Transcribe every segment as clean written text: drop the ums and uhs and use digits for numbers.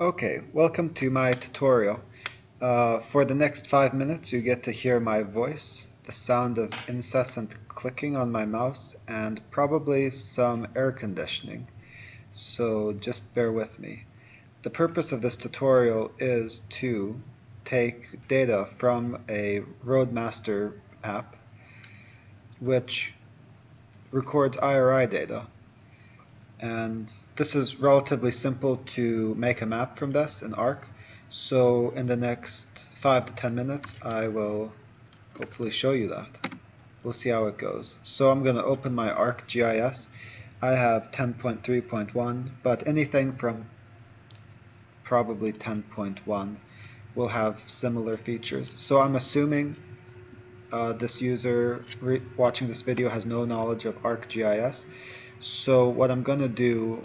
Okay, welcome to my tutorial. For the next 5 minutes you get to hear my voice, the sound of incessant clicking on my mouse, and probably some air conditioning, so just bear with me. The purpose of this tutorial is to take data from a Roadmaster app which records IRI data. And this is relatively simple to make a map from this in Arc. So in the next 5 to 10 minutes I will hopefully show you that. We'll see how it goes. So I'm going to open my ArcGIS. I have 10.3.1, but anything from probably 10.1 will have similar features. So I'm assuming this user watching this video has no knowledge of ArcGIS. So what I'm going to do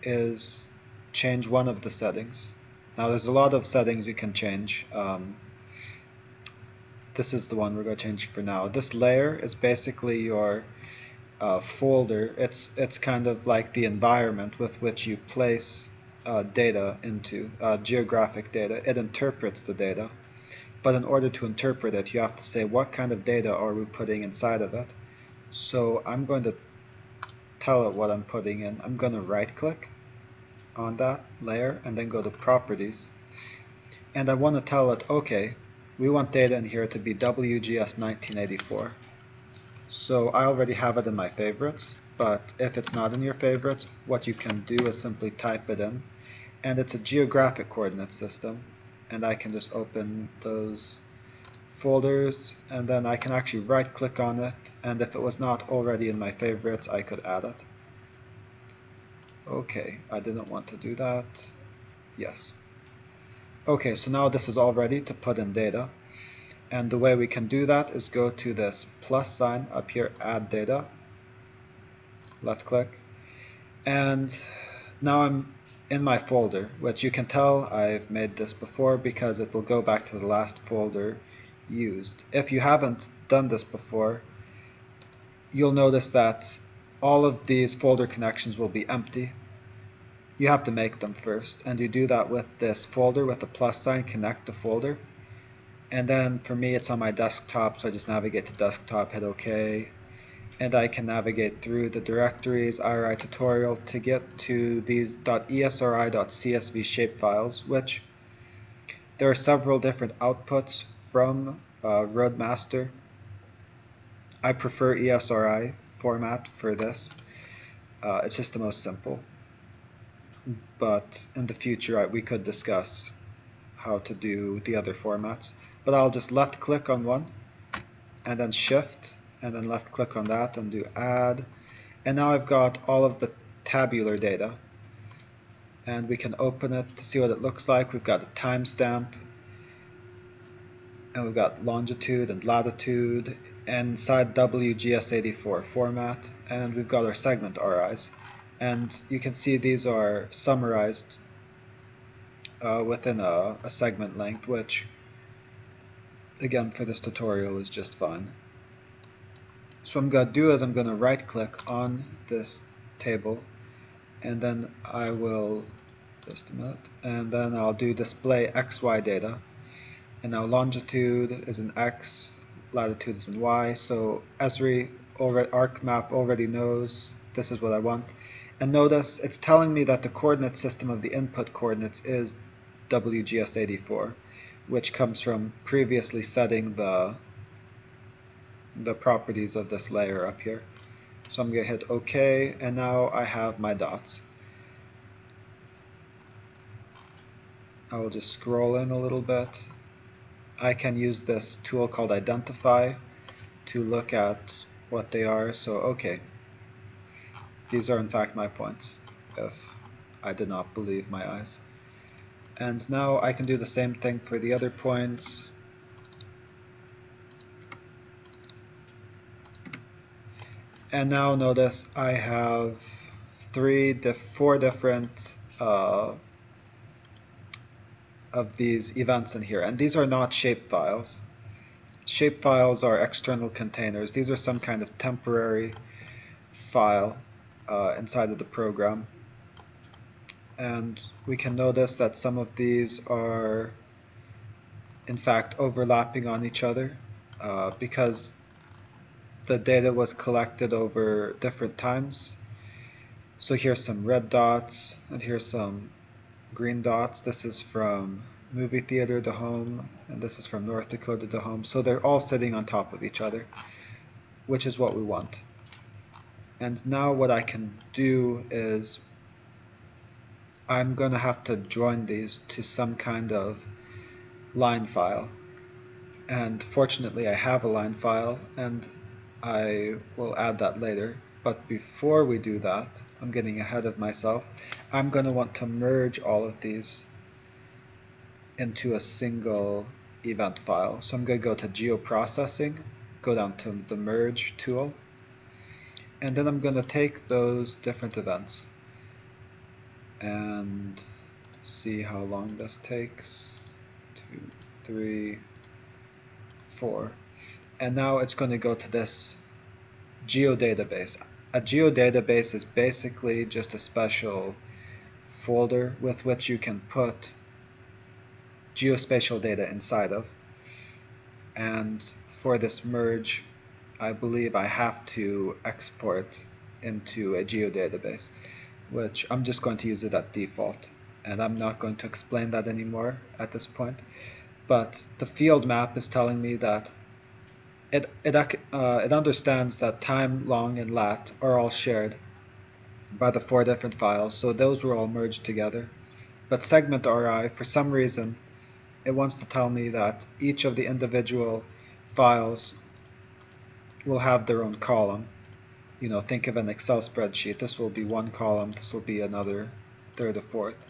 is change one of the settings. Now there's a lot of settings you can change. This is the one we're going to change for now. This layer is basically your folder. It's kind of like the environment with which you place data into, geographic data. It interprets the data. But in order to interpret it, you have to say what kind of data are we putting inside of it. So I'm going to tell it what I'm putting in. I'm going to right click on that layer and then go to properties, and I want to tell it, okay, we want data in here to be WGS 1984. So I already have it in my favorites, but if it's not in your favorites, what you can do is simply type it in, and it's a geographic coordinate system, and I can just open those folders, and then I can actually right click on it, and if it was not already in my favorites I could add it. Okay, I didn't want to do that. Yes. Okay, so now this is all ready to put in data, and the way we can do that is go to this plus sign up here, add data, left click, and now I'm in my folder, which you can tell I've made this before because it will go back to the last folder used. If you haven't done this before, you'll notice that all of these folder connections will be empty. You have to make them first, and you do that with this folder with the plus sign, connect to folder. And then for me it's on my desktop, so I just navigate to desktop, hit OK, and I can navigate through the directories, IRI tutorial, to get to these .esri.csv shapefiles, which there are several different outputs from Roadmaster. I prefer ESRI format for this. It's just the most simple. But in the future we could discuss how to do the other formats. But I'll just left click on one, and then shift, and then left click on that and do add. And now I've got all of the tabular data. And we can open it to see what it looks like. We've got a timestamp, and we've got longitude and latitude inside WGS84 format, and we've got our segment RIs, and you can see these are summarized within a segment length, which again for this tutorial is just fine. So what I'm going to do is I'm going to right click on this table, and then I will, just a minute, and then I'll do display XY data. And now longitude is in X, latitude is in Y, so ESRI ArcMap already knows this is what I want. And notice it's telling me that the coordinate system of the input coordinates is WGS84, which comes from previously setting the properties of this layer up here. So I'm going to hit OK, and now I have my dots. I will just scroll in a little bit. I can use this tool called Identify to look at what they are. So okay, these are in fact my points, if I did not believe my eyes. And now I can do the same thing for the other points. And now notice I have four different of these events in here, and these are not shapefiles. Shapefiles are external containers. These are some kind of temporary file inside of the program, and we can notice that some of these are in fact overlapping on each other because the data was collected over different times. So here's some red dots and here's some green dots. This is from movie theater to home, and this is from North Dakota to home. So they're all sitting on top of each other, which is what we want. And now what I can do is I'm going to have to join these to some kind of line file. And fortunately I have a line file, and I will add that later. But before we do that, I'm getting ahead of myself. I'm going to want to merge all of these into a single event file. So I'm going to go to geoprocessing, go down to the merge tool, and then I'm going to take those different events and see how long this takes. 2, 3, 4. And now it's going to go to this geodatabase. A geodatabase is basically just a special folder with which you can put geospatial data inside of. And for this merge, I believe I have to export into a geodatabase, which I'm just going to use it at default. And I'm not going to explain that anymore at this point. But the field map is telling me that it understands that time, long, and lat are all shared by the 4 different files, so those were all merged together. But segment RI, for some reason, it wants to tell me that each of the individual files will have their own column. You know, think of an Excel spreadsheet. This will be one column, this will be another, third, or fourth.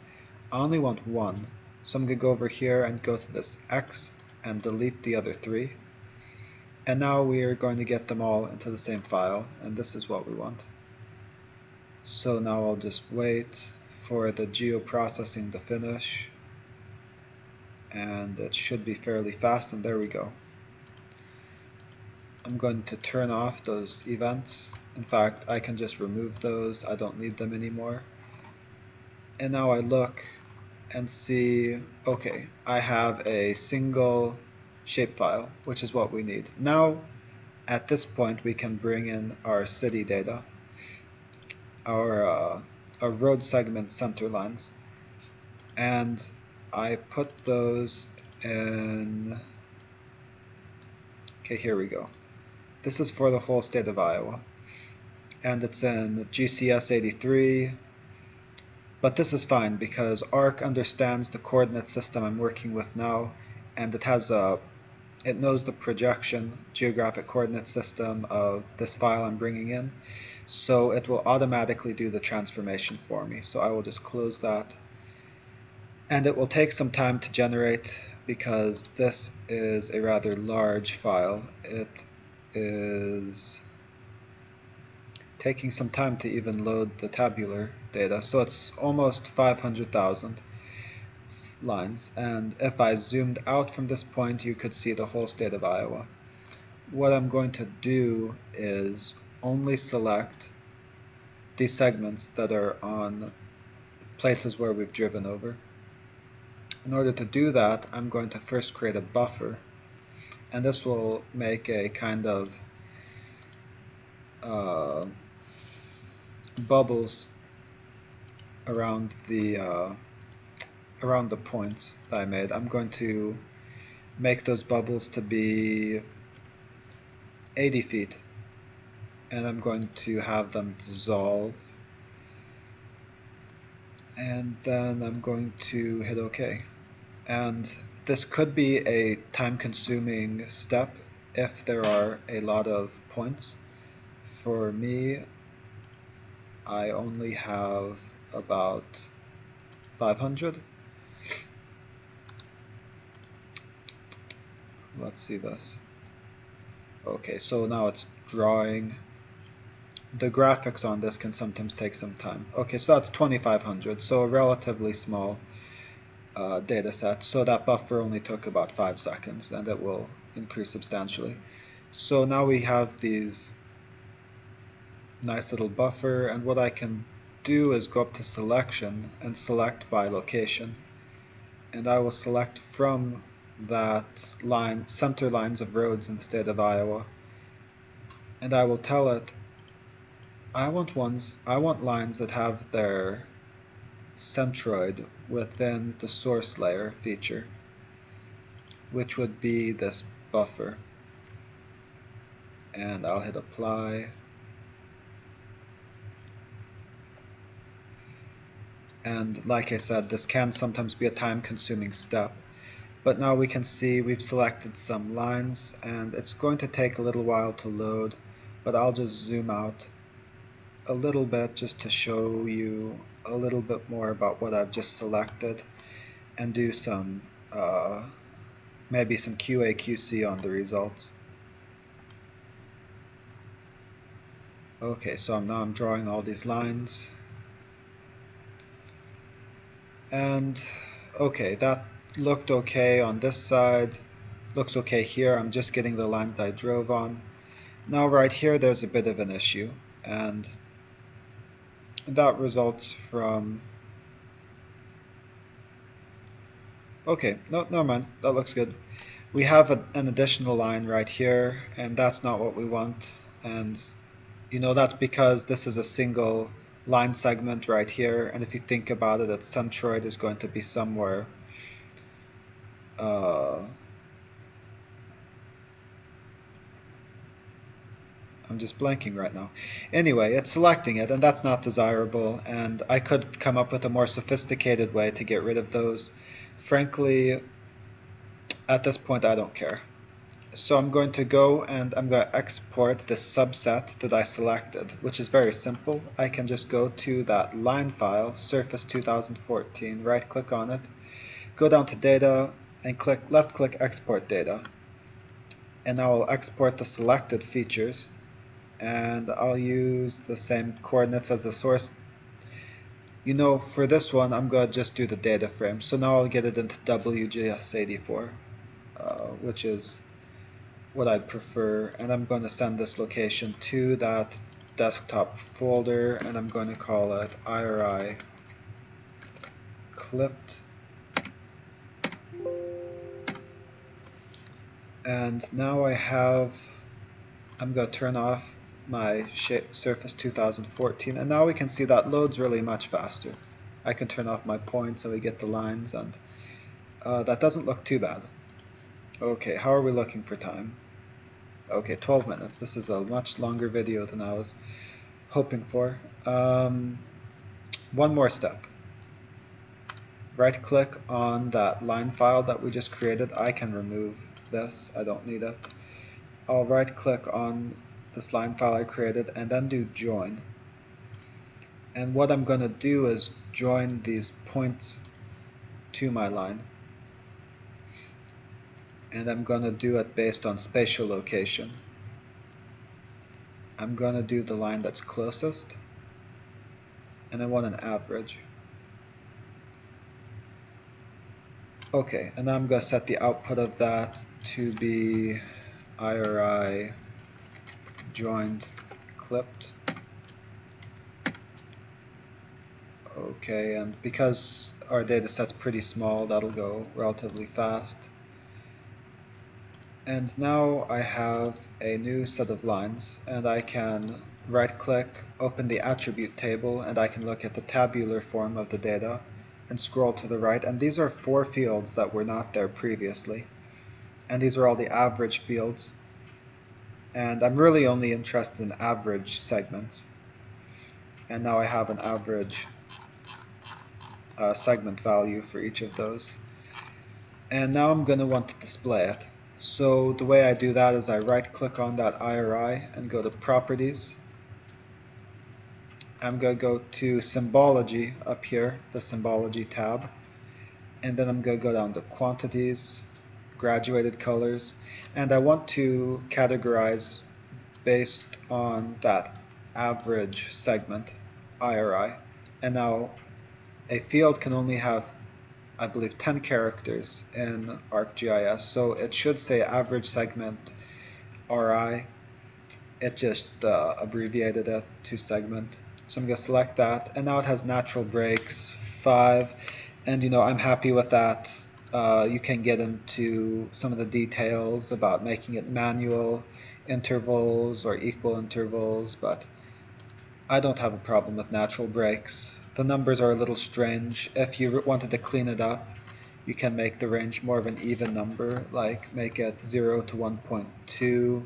I only want one, so I'm going to go over here and go to this X and delete the other 3. And now we are going to get them all into the same file, and this is what we want. So now I'll just wait for the geoprocessing to finish, and it should be fairly fast, and there we go. I'm going to turn off those events. In fact, I can just remove those. I don't need them anymore. And now I look and see, okay, I have a single shapefile, which is what we need. Now, at this point, we can bring in our city data, our road segment center lines, and I put those in. Okay, here we go. This is for the whole state of Iowa, and it's in GCS 83. But this is fine because ARC understands the coordinate system I'm working with now, and it knows the projection geographic coordinate system of this file I'm bringing in, so it will automatically do the transformation for me. So I will just close that, and it will take some time to generate because this is a rather large file. It is taking some time to even load the tabular data, so it's almost 500,000 lines, and if I zoomed out from this point, you could see the whole state of Iowa. What I'm going to do is only select these segments that are on places where we've driven over. In order to do that, I'm going to first create a buffer, and this will make a kind of bubbles around the points that I made. I'm going to make those bubbles to be 80 feet, and I'm going to have them dissolve, and then I'm going to hit OK. And this could be a time-consuming step if there are a lot of points. For me, I only have about 500. Let's see this. Okay, so now it's drawing. The graphics on this can sometimes take some time. Okay, so that's 2,500, so a relatively small data set. So that buffer only took about 5 seconds, and it will increase substantially. So now we have these nice little buffer, and what I can do is go up to selection and select by location, and I will select from that line center lines of roads in the state of Iowa, and I will tell it I want lines that have their centroid within the source layer feature, which would be this buffer, and I'll hit apply. And like I said, this can sometimes be a time-consuming step, but now we can see we've selected some lines, and it's going to take a little while to load, but I'll just zoom out a little bit just to show you a little bit more about what I've just selected, and do some maybe some QA/QC on the results. Okay, so now I'm drawing all these lines, and okay, that looked okay on this side, looks okay here. I'm just getting the lines I drove on. Now right here there's a bit of an issue, and that results from, okay, no, never mind, that looks good. We have an additional line right here, and that's not what we want, and you know that's because this is a single line segment right here, and if you think about it, its centroid is going to be somewhere I'm just blanking right now. Anyway, it's selecting it, and that's not desirable, and I could come up with a more sophisticated way to get rid of those. Frankly, at this point I don't care. So I'm going to go and I'm going to export this subset that I selected, which is very simple. I can just go to that line file, Surface 2014, right click on it, go down to data and left click export data, and I will export the selected features, and I'll use the same coordinates as the source. You know, for this one I'm going to just do the data frame, so now I'll get it into WGS84, which is what I'd prefer, and I'm going to send this location to that desktop folder, and I'm going to call it IRI clipped. And now I'm going to turn off my Surface 2014, and now we can see that loads really much faster. I can turn off my points and we get the lines, and that doesn't look too bad. Okay, how are we looking for time? Okay, 12 minutes. This is a much longer video than I was hoping for. One more step. Right click on that line file that we just created. I can remove this, I don't need it. I'll right click on this line file I created and then do join. And what I'm going to do is join these points to my line. And I'm going to do it based on spatial location. I'm going to do the line that's closest, and I want an average. Okay, and now I'm going to set the output of that to be IRI joined clipped. Okay, and because our data set's pretty small, that'll go relatively fast. And now I have a new set of lines, and I can right click, open the attribute table, and I can look at the tabular form of the data and scroll to the right, and these are 4 fields that were not there previously, and these are all the average fields, and I'm really only interested in average segments, and now I have an average segment value for each of those, and now I'm going to want to display it. So the way I do that is I right click on that IRI and go to Properties. I'm going to go to Symbology up here, the Symbology tab, and then I'm going to go down to Quantities, Graduated Colors, and I want to categorize based on that average segment, IRI. And now a field can only have, I believe, 10 characters in ArcGIS, so it should say average segment RI. It just abbreviated it to segment. So I'm going to select that, and now it has natural breaks 5, and I'm happy with that. You can get into some of the details about making it manual intervals or equal intervals, but I don't have a problem with natural breaks. The numbers are a little strange. If you wanted to clean it up, you can make the range more of an even number, like make it 0 to 1.2.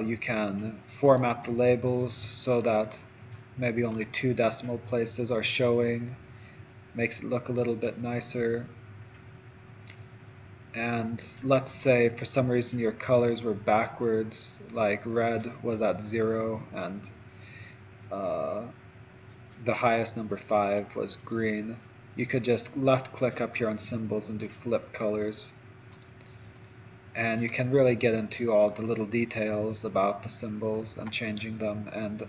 You can format the labels so that maybe only 2 decimal places are showing. Makes it look a little bit nicer. And let's say for some reason your colors were backwards, like red was at 0 and the highest number 5 was green. You could just left click up here on symbols and do flip colors. And you can really get into all the little details about the symbols and changing them, and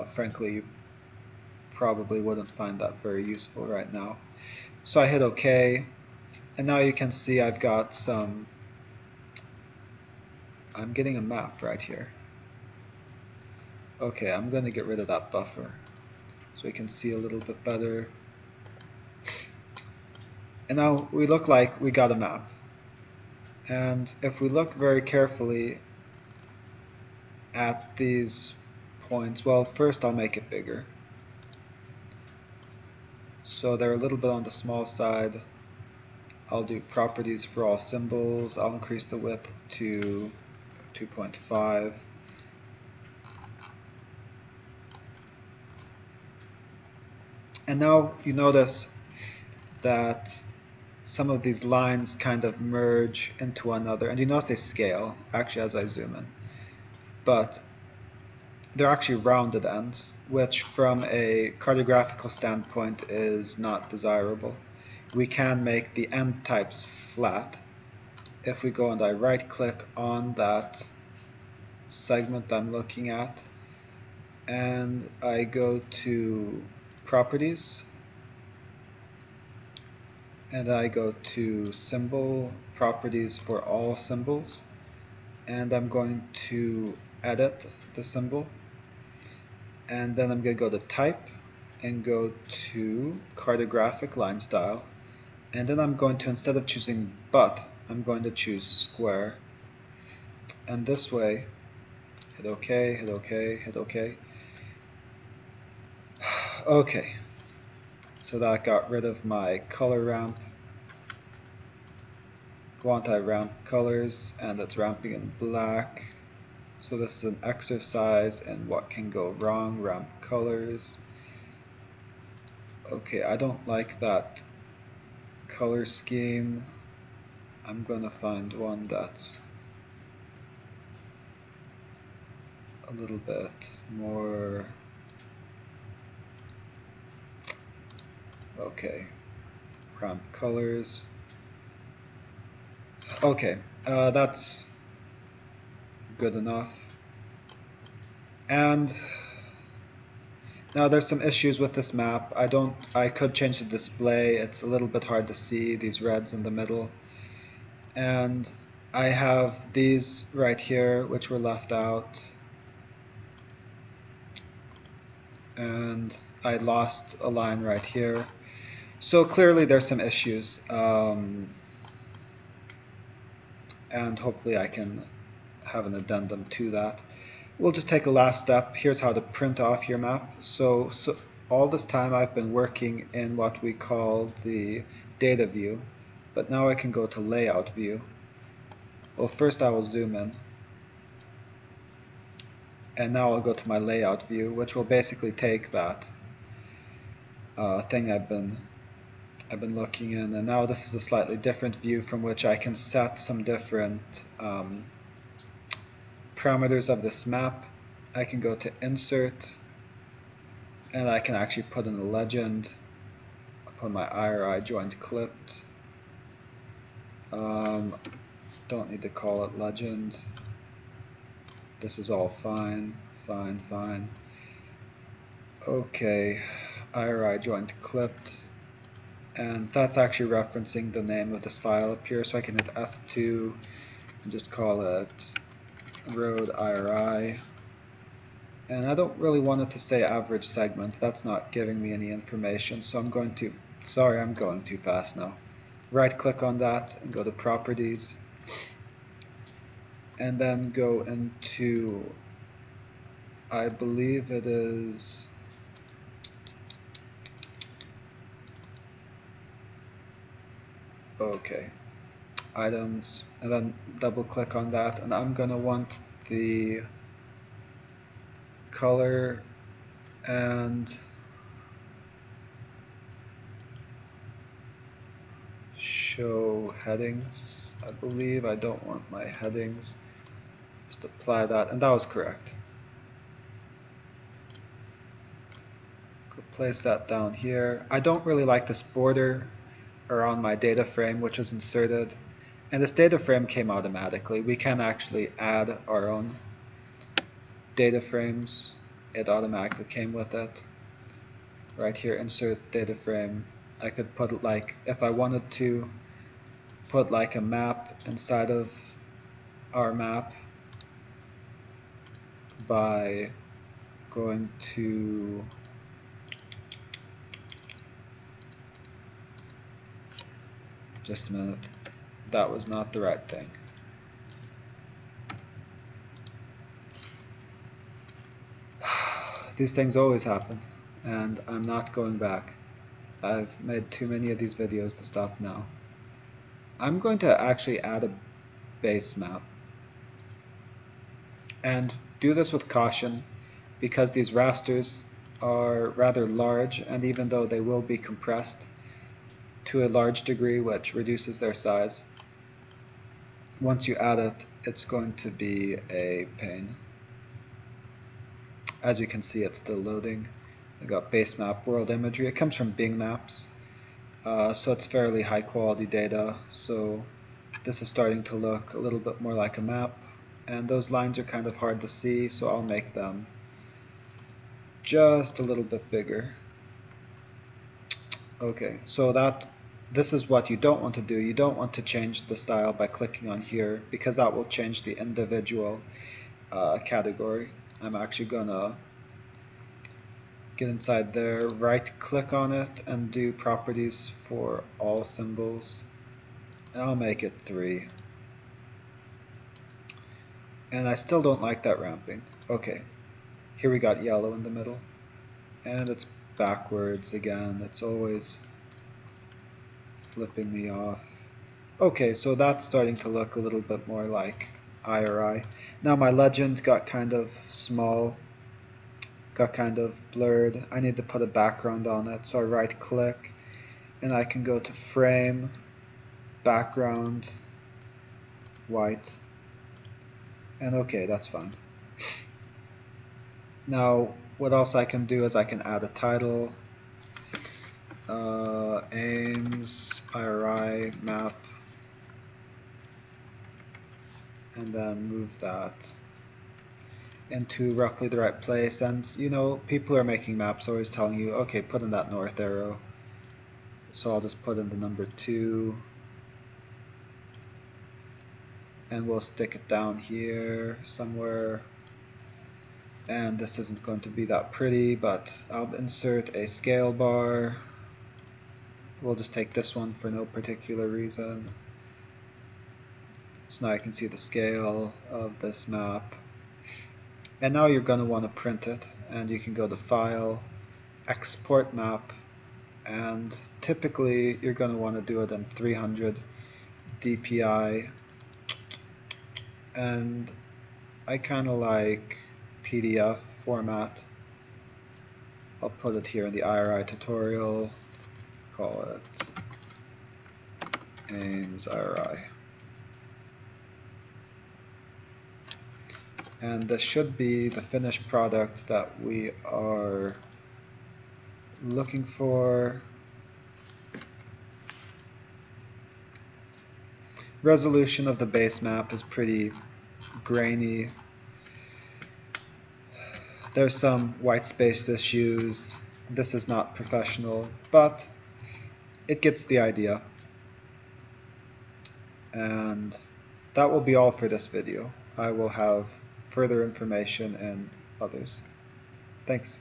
frankly you probably wouldn't find that very useful right now. So I hit OK, and now you can see I've got some, I'm getting a map right here. Okay, I'm going to get rid of that buffer so we can see a little bit better. And now we look like we got a map. And if we look very carefully at these points, well, first I'll make it bigger. So they're a little bit on the small side. I'll do properties for all symbols. I'll increase the width to 2.5. And now you notice that some of these lines kind of merge into one another, and you notice they scale actually as I zoom in, but they're actually rounded ends, which from a cartographical standpoint is not desirable. We can make the end types flat. If we go and I right click on that segment I'm looking at and I go to properties, and I go to symbol properties for all symbols, and I'm going to edit the symbol, and then I'm going to go to type and go to cartographic line style, and then I'm going to, instead of choosing but, I'm going to choose square, and this way hit OK, hit OK, hit OK. Okay, so that got rid of my color ramp. Go on to ramp colors, and it's ramping in black. So this is an exercise in what can go wrong, ramp colors. Okay, I don't like that color scheme. I'm gonna find one that's a little bit more. Okay, ramp colors. Okay, that's good enough. And now there's some issues with this map. I could change the display. It's a little bit hard to see these reds in the middle. And I have these right here which were left out. And I lost a line right here. So clearly there's some issues. And hopefully I can have an addendum to that. We'll just take a last step. Here's how to print off your map. So all this time I've been working in what we call the data view, but now I can go to layout view. Well, first I will zoom in, and now I'll go to my layout view, which will basically take that thing I've been looking in, and now this is a slightly different view from which I can set some different parameters of this map. I can go to insert, and I can actually put in a legend. I'll put my IRI joint clipped. Don't need to call it legend. This is all fine, fine. Okay, IRI joint clipped. And that's actually referencing the name of this file up here, so I can hit F2 and just call it road IRI. And I don't really want it to say average segment. That's not giving me any information, so I'm going to, sorry, I'm going too fast now. Right click on that and go to properties, and then go into, I believe it is okay, items, and then double click on that, and I'm gonna want the color and show headings. I believe I don't want my headings. Just apply that, and that was correct. Go place that down here. I don't really like this border around my data frame, which was inserted, and this data frame came automatically. We can actually add our own data frames. It automatically came with it. Right here, insert data frame. I could put it like, if I wanted to put like a map inside of our map by going to just a minute, that was not the right thing. These things always happen, and I'm not going back. I've made too many of these videos to stop now. I'm going to actually add a base map, and do this with caution because these rasters are rather large, and even though they will be compressed to a large degree, which reduces their size, once you add it, it's going to be a pain. As you can see, it's still loading. I got base map world imagery. It comes from Bing Maps, so it's fairly high quality data. So this is starting to look a little bit more like a map, and those lines are kind of hard to see, so I'll make them just a little bit bigger. Okay, so this is what you don't want to do. You don't want to change the style by clicking on here, because that will change the individual category. I'm actually gonna get inside there, right click on it, and do properties for all symbols, and I'll make it 3. And I still don't like that ramping. Okay, here we got yellow in the middle, and it's backwards again. It's always flipping me off. Okay, so that's starting to look a little bit more like IRI. Now my legend got kind of small, got kind of blurred. I need to put a background on it, so I right click and I can go to frame, background, white, and okay, that's fine. Now what else I can do is I can add a title, aims, IRI, map, and then move that into roughly the right place. And you know, people are making maps always telling you, okay, put in that north arrow, so I'll just put in the number 2, and we'll stick it down here somewhere. And this isn't going to be that pretty, but I'll insert a scale bar. We'll just take this one for no particular reason. So now I can see the scale of this map. And now you're going to want to print it, and you can go to File, Export Map, and typically you're going to want to do it in 300 dpi, and I kind of like PDF format. I'll put it here in the IRI tutorial, call it aims IRI. And this should be the finished product that we are looking for. Resolution of the base map is pretty grainy. There's some white space issues. This is not professional, but it gets the idea. And that will be all for this video. I will have further information in others. Thanks.